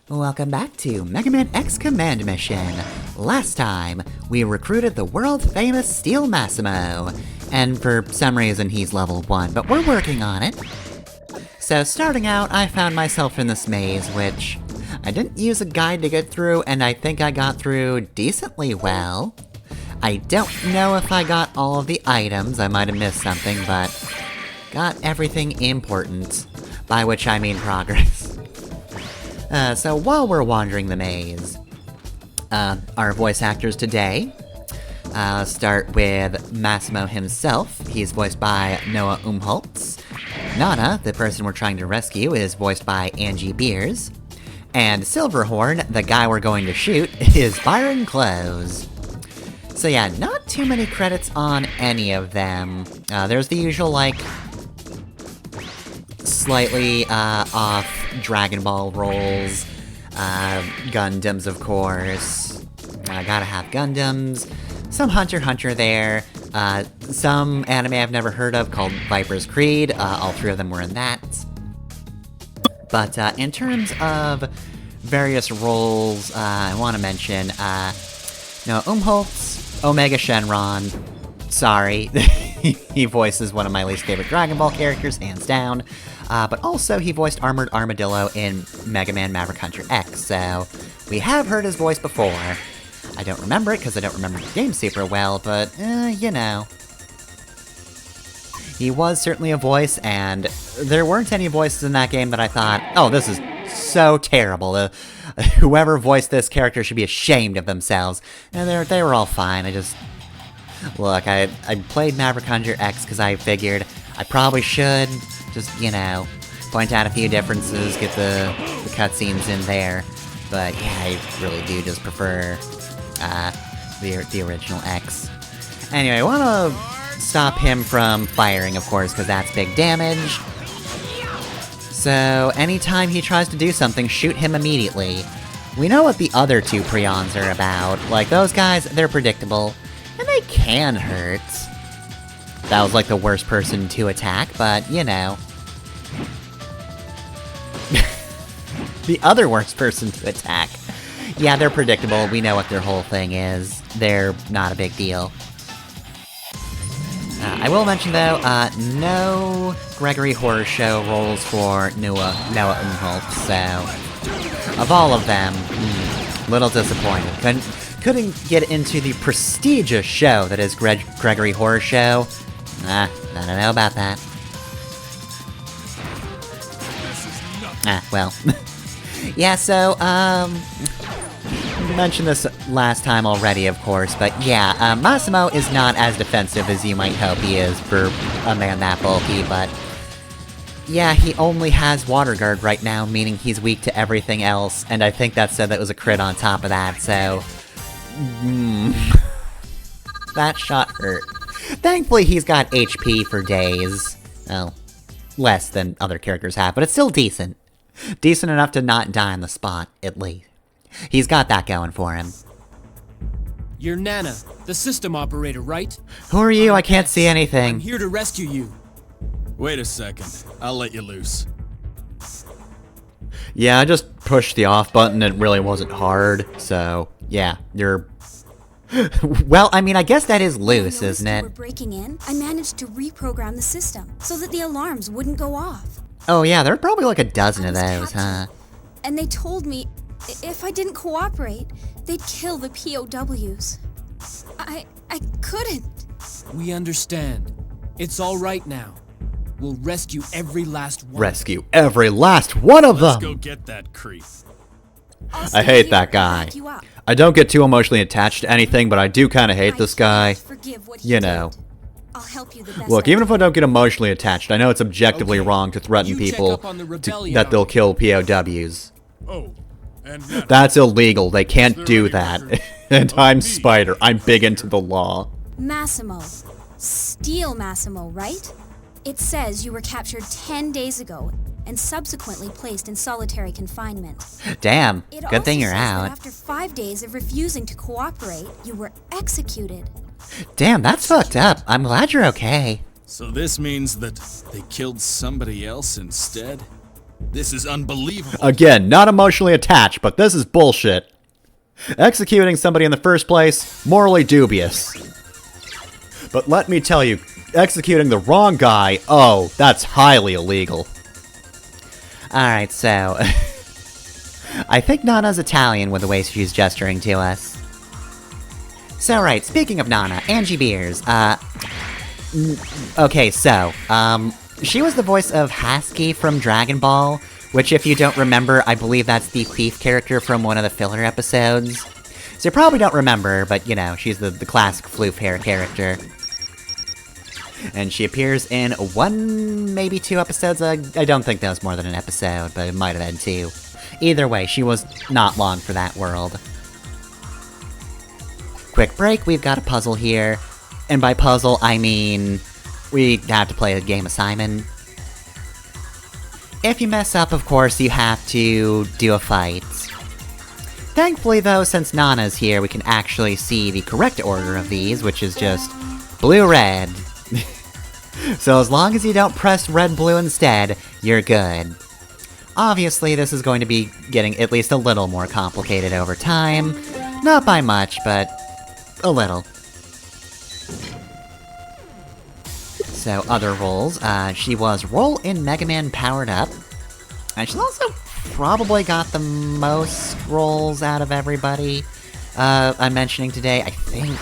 Welcome back to Mega Man X Command Mission. Last time, we recruited the world-famous Steel Massimo, and for some reason he's level 1, but we're working on it. So starting out, I found myself in this maze, which I didn't use a guide to get through, and I think I got through decently well. I don't know if I got all of the items, I might have missed something, but got everything important, by which I mean progress. So while we're wandering the maze, our voice actors today, start with Massimo himself. He's voiced by Noah Umholtz. Nana, the person we're trying to rescue, is voiced by Angie Beers. And Silverhorn, the guy we're going to shoot, is Byron Close. So yeah, not too many credits on any of them. There's the usual, like, slightly off Dragon Ball roles, Gundams, of course. Gotta have Gundams. Some Hunter x Hunter there. Some anime I've never heard of called Viper's Creed. All three of them were in that. But in terms of various roles, I want to mention no, Umholtz, Omega Shenron. Sorry, he voices one of my least favorite Dragon Ball characters, hands down. But also he voiced Armored Armadillo in Mega Man Maverick Hunter X, so we have heard his voice before. I don't remember it because I don't remember the game super well, but, you know. He was certainly a voice, and there weren't any voices in that game that I thought, oh, this is so terrible. Whoever voiced this character should be ashamed of themselves. And they were all fine. Look, I played Maverick Hunter X because I figured I probably should just, you know, point out a few differences, get the cutscenes in there. But yeah, I really do just prefer the original X. Anyway, I want to stop him from firing, of course, because that's big damage. So anytime he tries to do something, shoot him immediately. We know what the other two Prions are about. Like, those guys, they're predictable. And they can hurt. That was like the worst person to attack, but, you know. The other worst person to attack. Yeah, they're predictable, we know what their whole thing is. They're not a big deal. I will mention, though, no Gregory Horror Show roles for Noah Umholtz, so of all of them, little disappointed. Couldn't get into the prestigious show that is Gregory Horror Show. I don't know about that. Well. Yeah, so, mentioned this last time already, of course, but yeah, Massimo is not as defensive as you might hope he is for a man that bulky, but yeah, he only has Water Guard right now, meaning he's weak to everything else, and I think that said that was a crit on top of that, so that shot hurt. Thankfully, he's got HP for days. Well, less than other characters have, but it's still decent. Decent enough to not die on the spot, at least. He's got that going for him. You're Nana, the system operator, right? Who are you? I can't see anything. I'm here to rescue you. Wait a second. I'll let you loose. Yeah, I just pushed the off button. It really wasn't hard, so yeah, you're... Well, I mean, I guess that is loose, isn't it? We're breaking in. I managed to reprogram the system so that the alarms wouldn't go off. Oh yeah, there are probably like a dozen of those, huh? And they told me if I didn't cooperate, they'd kill the POWs. I couldn't. We understand. It's all right now. We'll rescue every last one. Rescue every last one of them! Let's go get that creep. I hate that guy. I don't get too emotionally attached to anything, but I do kind of hate this guy. You know. I'll help you the best. Look, even if I don't get emotionally attached, I know it's objectively wrong to threaten people that they'll kill POWs. Oh, and that's illegal. They can't do that. And I'm Spider. I'm big into the law. Massimo. Steel Massimo, right? It says you were captured 10 days ago and subsequently placed in solitary confinement. Damn. Good thing you're out. After 5 days of refusing to cooperate, you were executed. Damn, that's fucked up. I'm glad you're okay. So this means that they killed somebody else instead? This is unbelievable. Again, not emotionally attached, but this is bullshit. Executing somebody in the first place, morally dubious. But let me tell you, executing the wrong guy, oh, that's highly illegal. Alright, so... I think Nana's Italian with the way she's gesturing to us. So right, speaking of Nana, Angie Beers, okay, so, she was the voice of Husky from Dragon Ball, which if you don't remember, I believe that's the thief character from one of the filler episodes. So you probably don't remember, but you know, she's the classic floof hair character. And she appears in 1, maybe 2 episodes. I don't think that was more than an episode, but it might have been 2. Either way, she was not long for that world. Quick break, we've got a puzzle here. And by puzzle, I mean... we have to play a game of Simon. If you mess up, of course, you have to do a fight. Thankfully, though, since Nana's here, we can actually see the correct order of these, which is just blue-red. So as long as you don't press red-blue instead, you're good. Obviously, this is going to be getting at least a little more complicated over time. Not by much, but a little. So, other roles. She was Roll in Mega Man Powered Up. And she's also probably got the most roles out of everybody I'm mentioning today, I think.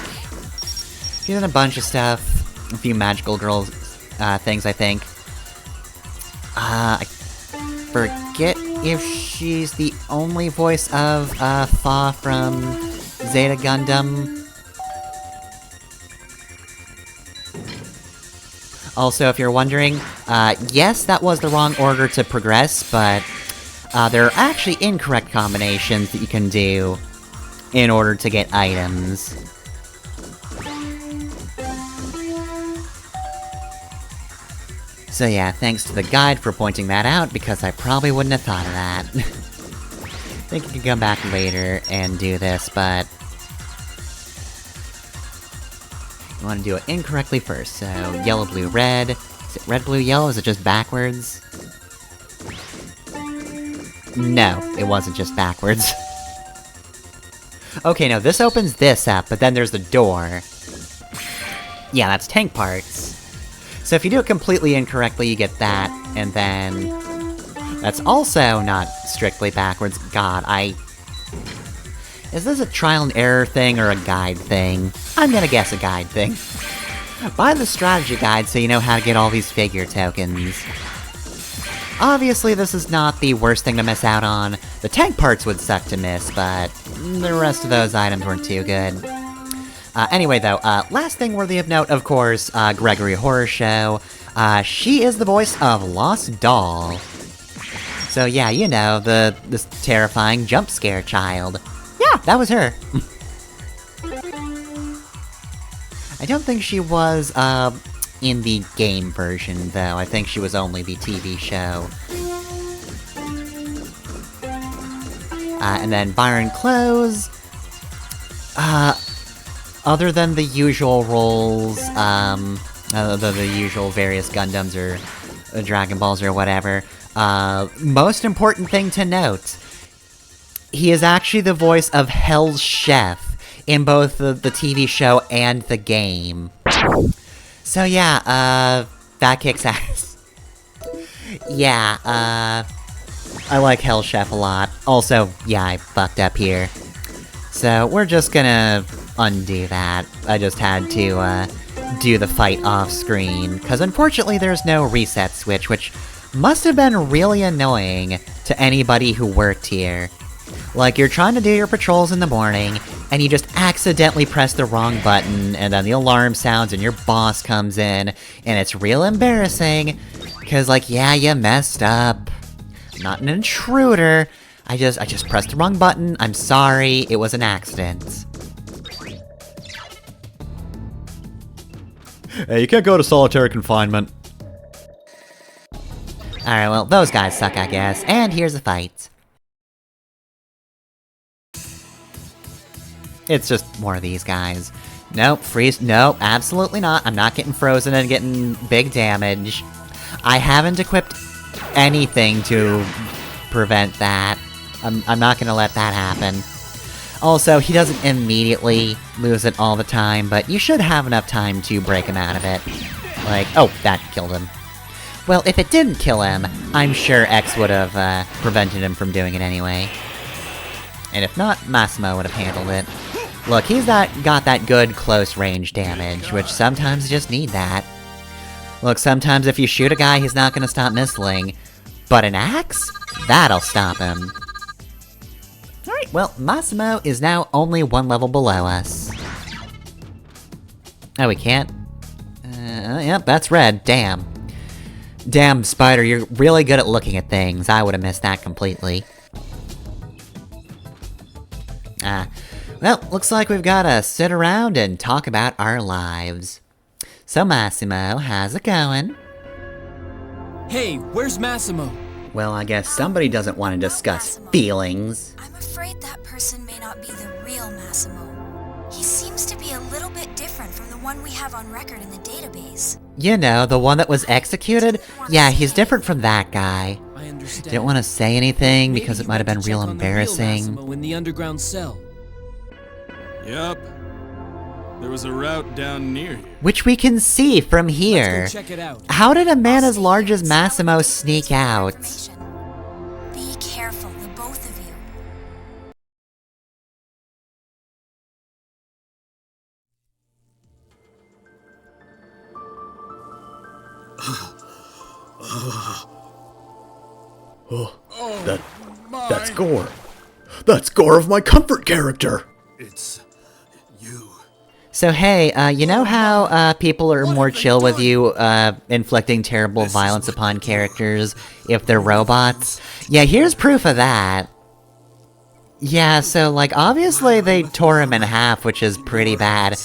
She's in a bunch of stuff. A few Magical Girls things, I think. I forget if she's the only voice of Fa from Zeta Gundam. Also, if you're wondering, yes, that was the wrong order to progress, but there are actually incorrect combinations that you can do in order to get items. So yeah, thanks to the guide for pointing that out, because I probably wouldn't have thought of that. I think you can come back later and do this, but... you want to do it incorrectly first, so yellow, blue, red. Is it red, blue, yellow? Is it just backwards? No, it wasn't just backwards. Okay, no, this opens this up, but then there's the door. Yeah, that's tank parts. So if you do it completely incorrectly, you get that, and then... that's also not strictly backwards. God, is this a trial and error thing or a guide thing? I'm gonna guess a guide thing. Buy the strategy guide so you know how to get all these figure tokens. Obviously, this is not the worst thing to miss out on. The tank parts would suck to miss, but the rest of those items weren't too good. Anyway, though, last thing worthy of note, of course, Gregory Horror Show. She is the voice of Lost Doll. So yeah, you know, this terrifying jump scare child. Yeah, that was her. I don't think she was, in the game version, though. I think she was only the TV show. And then Byron Close. Other than the usual roles, the usual various Gundams or Dragon Balls or whatever, most important thing to note, he is actually the voice of Hell's Chef in both the TV show and the game. So yeah, that kicks ass. Yeah, I like Hell's Chef a lot. Also, yeah, I fucked up here. So we're just gonna undo that. I just had to, do the fight off-screen, because unfortunately there's no reset switch, which must have been really annoying to anybody who worked here. Like, you're trying to do your patrols in the morning, and you just accidentally press the wrong button, and then the alarm sounds and your boss comes in, and it's real embarrassing, because, like, yeah, you messed up. I'm not an intruder, I just pressed the wrong button, I'm sorry, it was an accident. Hey, you can't go to solitary confinement. Alright, well, those guys suck, I guess, and here's a fight. It's just more of these guys. Nope, freeze. Nope, absolutely not. I'm not getting frozen and getting big damage. I haven't equipped anything to prevent that. I'm not gonna let that happen. Also, he doesn't immediately lose it all the time, but you should have enough time to break him out of it. Like, oh, that killed him. Well, if it didn't kill him, I'm sure X would have prevented him from doing it anyway. And if not, Massimo would have handled it. Look, he's got that good close-range damage, which sometimes you just need that. Look, sometimes if you shoot a guy, he's not gonna stop missling. But an axe? That'll stop him. Alright, well, Massimo is now only one level below us. Oh, we can't? Yep, that's red. Damn. Damn, Spider, you're really good at looking at things. I would've missed that completely. Well, looks like we've gotta sit around and talk about our lives. So Massimo, how's it going? Hey, where's Massimo? Well, I guess somebody doesn't want to discuss feelings. I'm afraid that person may not be the real Massimo. He seems to be a little bit different from the one we have on record in the database. You know, the one that was executed? Yeah, he's different from that guy. I understand. Didn't want to say anything Maybe because it you might have been want to real check on the real embarrassing. Massimo in the underground cell. Yup. There was a route down near here. Which we can see from here. Let's go check it out. How did a man I'll as stay large here as and sound Massimo the sneak police for out? information. Be careful, the both of you. That's gore. That's gore of my comfort character. It's you. So hey, you know how people are more chill with you inflicting terrible violence upon characters if they're robots? Yeah, here's proof of that. Yeah, so like obviously they tore him in half, which is pretty bad.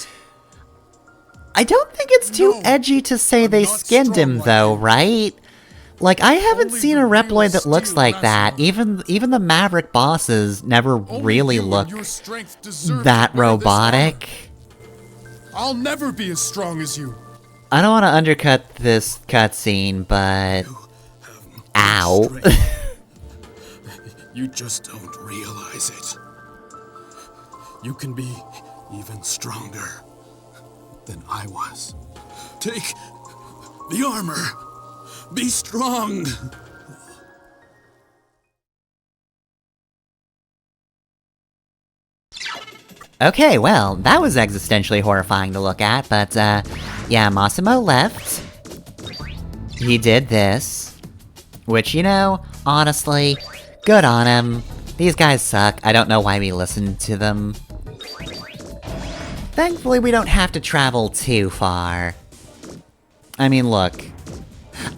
I don't think it's too edgy to say they skinned him though, right? Like, I haven't seen a Reploid that looks like that. Even the Maverick bosses never really look that robotic. I'll never be as strong as you. I don't want to undercut this cutscene, but... Ow. You just don't realize it. You can be even stronger than I was. Take the armor. Be strong. Okay, well, that was existentially horrifying to look at, but, yeah, Massimo left. He did this. Which, you know, honestly, good on him. These guys suck. I don't know why we listened to them. Thankfully, we don't have to travel too far. I mean, look.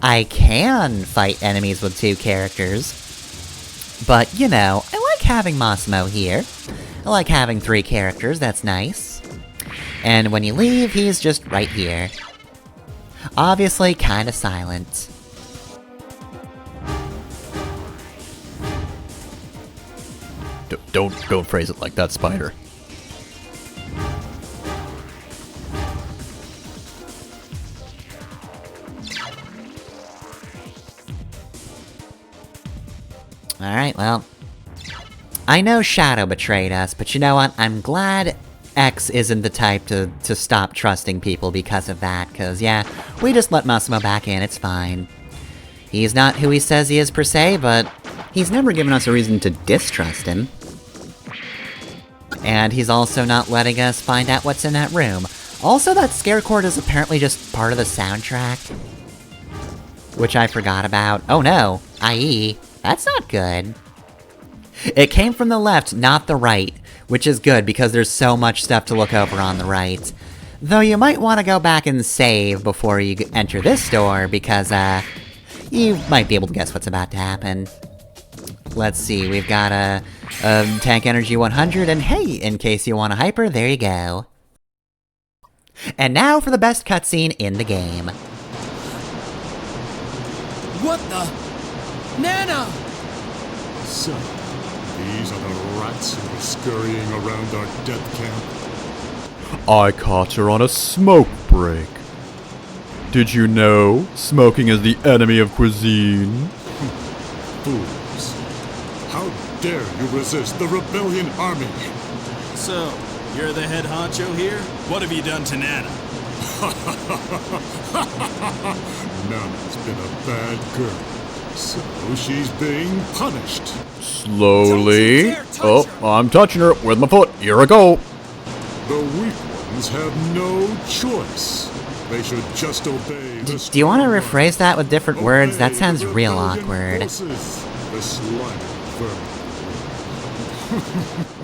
I can fight enemies with two characters. But, you know, I like having Massimo here. I like having 3 characters, that's nice. And when you leave, he's just right here. Obviously, kinda silent. Don't phrase it like that, Spider. Alright, well... I know Shadow betrayed us, but you know what? I'm glad X isn't the type to stop trusting people because of that, cause yeah, we just let Massimo back in, it's fine. He's not who he says he is per se, but he's never given us a reason to distrust him. And he's also not letting us find out what's in that room. Also, that scare chord is apparently just part of the soundtrack. Which I forgot about. Oh no, i.e., that's not good. It came from the left, not the right, which is good because there's so much stuff to look over on the right. Though you might want to go back and save before you enter this door because, you might be able to guess what's about to happen. Let's see, we've got a tank energy 100, and hey, in case you want a hyper, there you go. And now for the best cutscene in the game. What the? Nana! So, these are the rats who are scurrying around our death camp. I caught her on a smoke break. Did you know smoking is the enemy of cuisine? fools. How dare you resist the rebellion army? So, you're the head honcho here? What have you done to Nana? Nana's been a bad girl, so she's being punished. Slowly. Oh, I'm touching her with my foot. Here I go. The weak ones have no choice. They should just obey the Do you want to strong rephrase that with different words? That Obey sounds the real rebellion awkward. forces, the slimy vermin.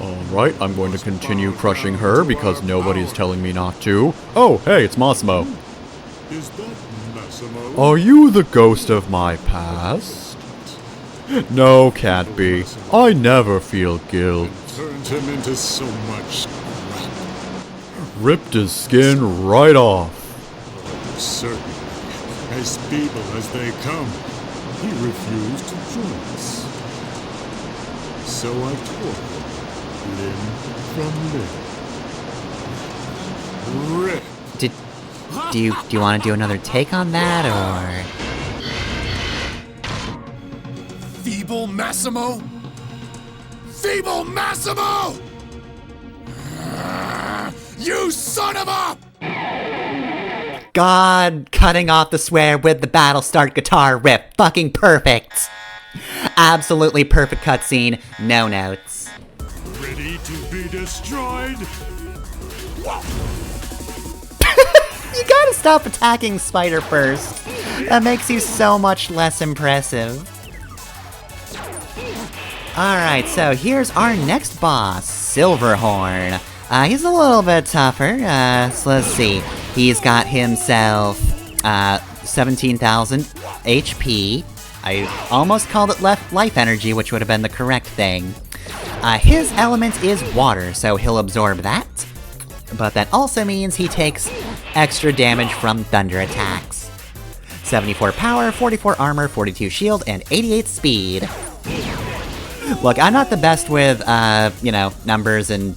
Alright, I'm going to continue crushing her because nobody's telling me not to. Oh, hey, it's Massimo. Is that Massimo? Are you the ghost of my past? No, can't be. I never feel guilt. Turned him into so much crap. Ripped his skin right off. Certainly, as feeble as they come, he refused to join us. So I tore him limb from limb. Rip. Do you want to do another take on that, or? Feeble Massimo? Feeble Massimo! You son of a... God, cutting off the swear with the battle start guitar riff. Fucking perfect. Absolutely perfect cutscene. No notes. Ready to be destroyed? You gotta stop attacking Spider first. That makes you so much less impressive. Alright, so here's our next boss, Silverhorn. He's a little bit tougher. So let's see. He's got himself 17,000 HP. I almost called it life energy, which would have been the correct thing. His element is water, so he'll absorb that. But that also means he takes extra damage from thunder attacks. 74 power, 44 armor, 42 shield, and 88 speed. Look, I'm not the best with, numbers and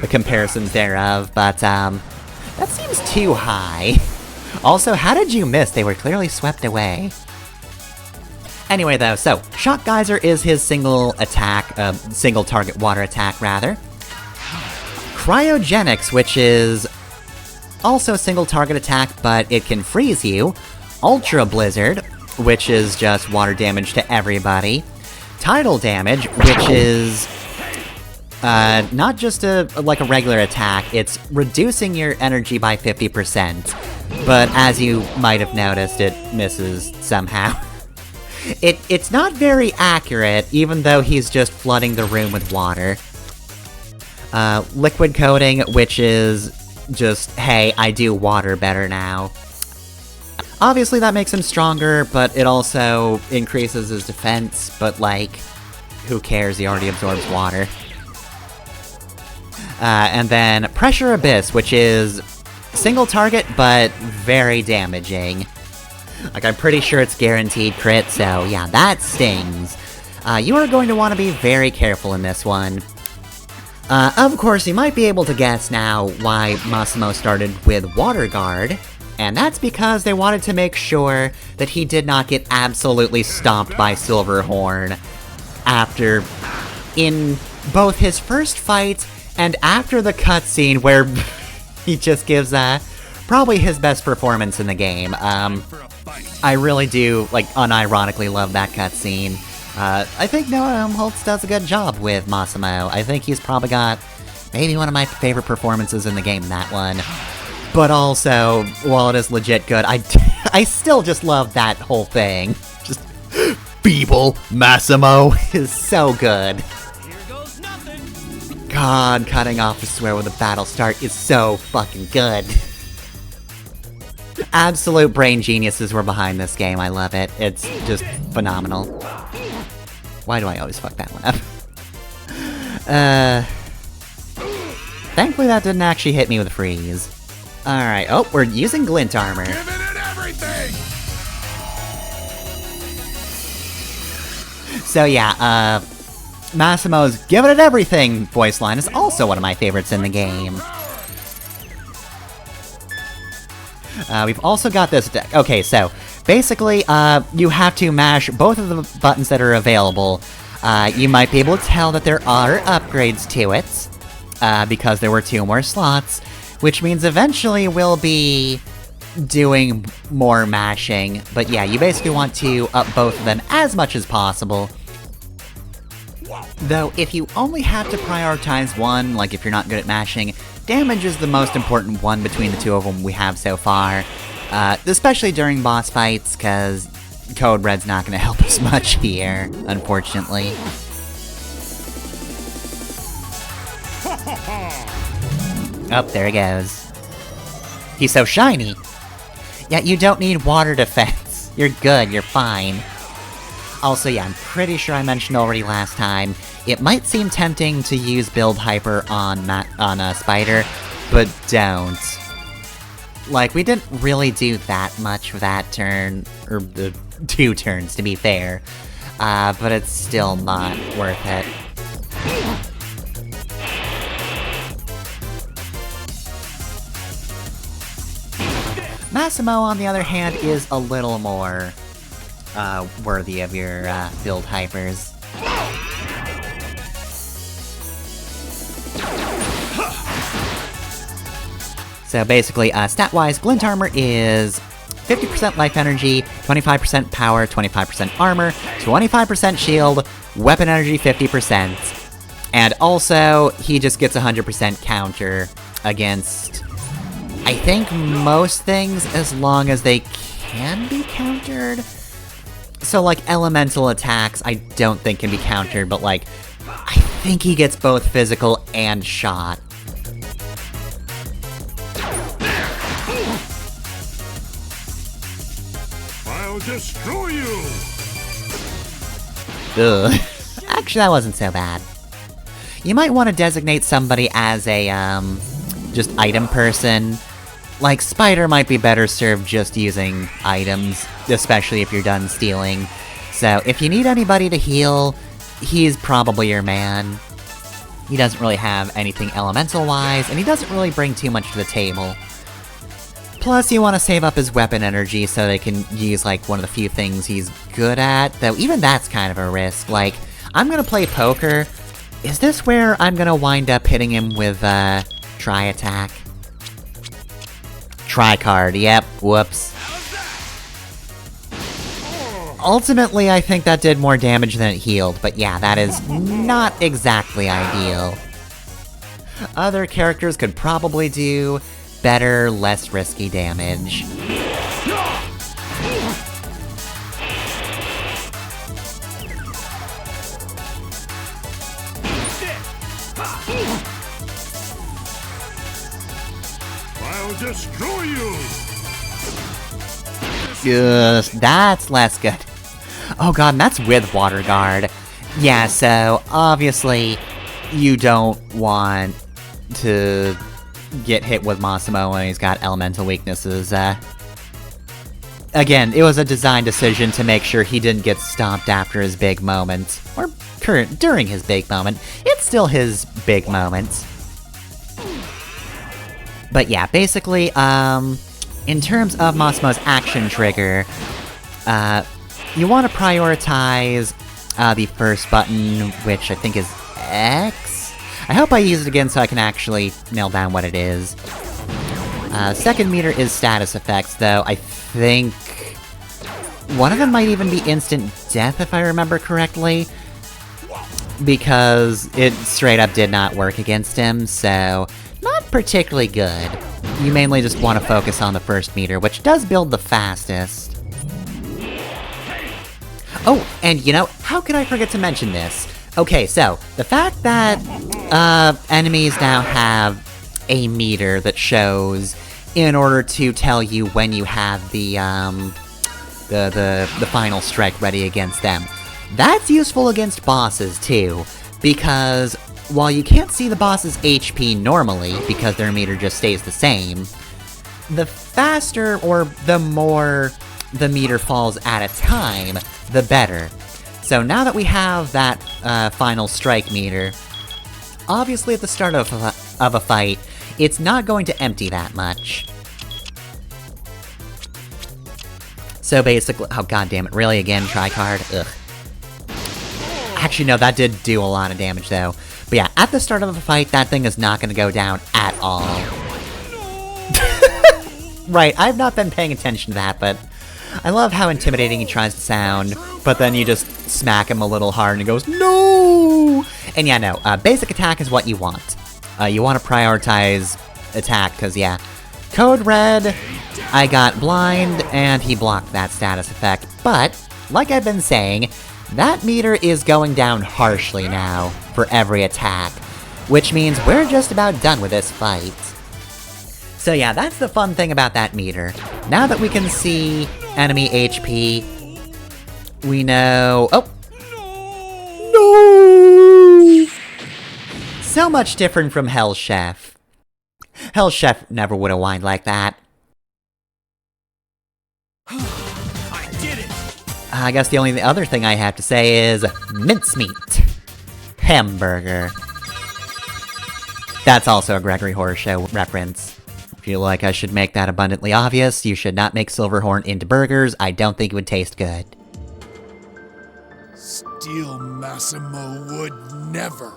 the comparisons thereof, but, that seems too high. Also, how did you miss? They were clearly swept away. Anyway, though, so, Shock Geyser is his single target water attack, rather. Cryogenics, which is also a single target attack, but it can freeze you. Ultra Blizzard, which is just water damage to everybody. Tidal Damage, which is not just a regular attack, it's reducing your energy by 50%. But as you might have noticed, it misses somehow. It's not very accurate, even though he's just flooding the room with water. Liquid Coating, which is just, hey, I do water better now. Obviously that makes him stronger, but it also increases his defense, but like, who cares, he already absorbs water. And then Pressure Abyss, which is single target, but very damaging. Like, I'm pretty sure it's guaranteed crit, so yeah, that stings. You are going to want to be very careful in this one. Of course, you might be able to guess now why Massimo started with Water Guard, and that's because they wanted to make sure that he did not get absolutely stomped by Silverhorn in both his first fight and after the cutscene where he just gives, probably his best performance in the game. I really do, unironically love that cutscene. I think Noah Holtz does a good job with Massimo. I think he's probably got maybe one of my favorite performances in the game, that one. But also, while it is legit good, I still just love that whole thing. Just, Feeble Massimo is so good. God, cutting off the swear with a battle start is so fucking good. Absolute brain geniuses were behind this game, I love it. It's just phenomenal. Why do I always fuck that one up? Thankfully that didn't actually hit me with a freeze. Alright, oh, we're using glint armor. Giving it everything! So yeah, Massimo's Giving It Everything voice line is also one of my favorites in the game. We've also got this deck. Okay, so Basically, you have to mash both of the buttons that are available. You might be able to tell that there are upgrades to it, because there were 2 more slots, which means eventually we'll be doing more mashing. But yeah, you basically want to up both of them as much as possible. Though, if you only have to prioritize one, like if you're not good at mashing, damage is the most important one between the 2 of them we have so far. Especially during boss fights, because Code Red's not going to help us much here, unfortunately. Oh, there he goes. He's so shiny! Yeah, you don't need water defense. You're good, you're fine. Also, yeah, I'm pretty sure I mentioned already last time, it might seem tempting to use Build Hyper on Spider, but don't. Like, we didn't really do that much for that turn, or the 2 turns, to be fair. But it's still not worth it. Massimo, on the other hand, is a little more worthy of your build hypers. So basically, stat-wise, Glint Armor is 50% life energy, 25% power, 25% armor, 25% shield, weapon energy 50%. And also, he just gets 100% counter against, I think, most things as long as they can be countered. So, like, elemental attacks, I don't think can be countered, but, like, I think he gets both physical and shot. I'll destroy you! Ugh. Actually, that wasn't so bad. You might want to designate somebody as a, just item person. Like, Spider might be better served just using items, especially if you're done stealing. So, if you need anybody to heal, he's probably your man. He doesn't really have anything elemental-wise, and he doesn't really bring too much to the table. Plus, you want to save up his weapon energy so they can use, like, one of the few things he's good at, though even that's kind of a risk. Like, I'm gonna play poker. Is this where I'm gonna wind up hitting him with, Tri-Attack? Tri-Card, yep, whoops. Ultimately, I think that did more damage than it healed, but yeah, that is not exactly ideal. Other characters could probably do better, less risky damage. I'll destroy you! That's less good. Oh god, and that's with Water Guard. Yeah, so, obviously, you don't want to get hit with Massimo when he's got elemental weaknesses. Again, it was a design decision to make sure he didn't get stomped after his big moment. Or during his big moment. It's still his big moment. But yeah, basically, in terms of Massimo's action trigger, you want to prioritize the first button, which I think is X? I hope I use it again so I can actually nail down what it is. Second meter is status effects, though I think one of them might even be instant death, if I remember correctly, because it straight up did not work against him, so not particularly good. You mainly just want to focus on the first meter, which does build the fastest. Oh, and you know, how could I forget to mention this? Okay, so, the fact that, enemies now have a meter that shows in order to tell you when you have the final strike ready against them. That's useful against bosses, too, because while you can't see the boss's HP normally, because their meter just stays the same, the faster or the more the meter falls at a time, the better. So now that we have that final strike meter, obviously at the start of a fight, it's not going to empty that much. So basically, oh god damn it, really again, Tricard? Ugh. Actually, no, that did do a lot of damage though. But yeah, at the start of the fight, that thing is not gonna go down at all. Right, I've not been paying attention to that, but I love how intimidating he tries to sound, but then you just smack him a little hard and he goes, no! And yeah, no, basic attack is what you want. You want to prioritize attack, because yeah, Code Red, I got blind, and he blocked that status effect, but, like I've been saying, that meter is going down harshly now, for every attack, which means we're just about done with this fight. So yeah, that's the fun thing about that meter. Now that we can see enemy HP, we know... Oh! No! So much different from Hell Chef. Hell Chef never would have whined like that. I did it! I guess the only other thing I have to say is mincemeat. Hamburger. That's also a Gregory Horror Show reference. Feel like I should make that abundantly obvious. You should not make Silverhorn into burgers. I don't think it would taste good. Steel Massimo would never,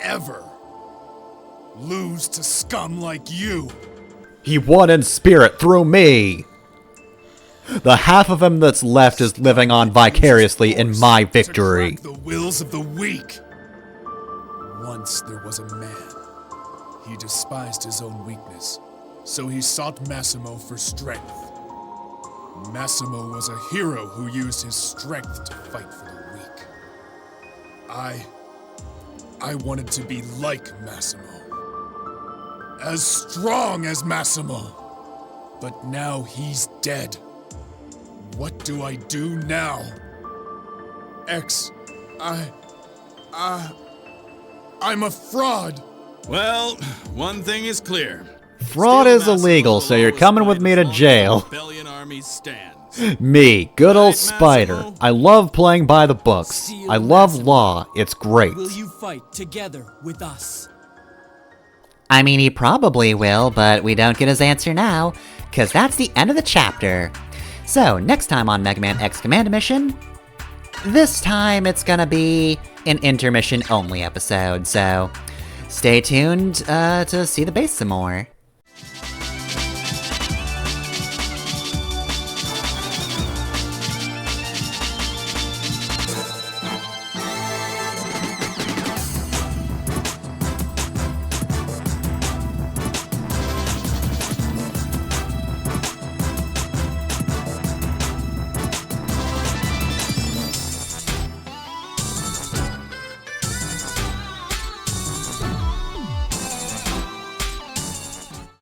ever lose to scum like you. He won in spirit through me! The half of him that's left is living on vicariously in my victory. To crack the wills of the weak. Once there was a man. He despised his own weakness. So he sought Massimo for strength. Massimo was a hero who used his strength to fight for the weak. I wanted to be like Massimo. As strong as Massimo. But now he's dead. What do I do now? I'm a fraud. Well, one thing is clear. Fraud is illegal, so you're coming with me to jail. Rebellion army stands. Me, good old Right, Spider. Massimo? I love playing by the books. I love law. It's great. Will you fight together with us? I mean, he probably will, but we don't get his answer now, because that's the end of the chapter. So, next time on Mega Man X Command Mission, this time it's gonna be an intermission-only episode, so stay tuned to see the base some more.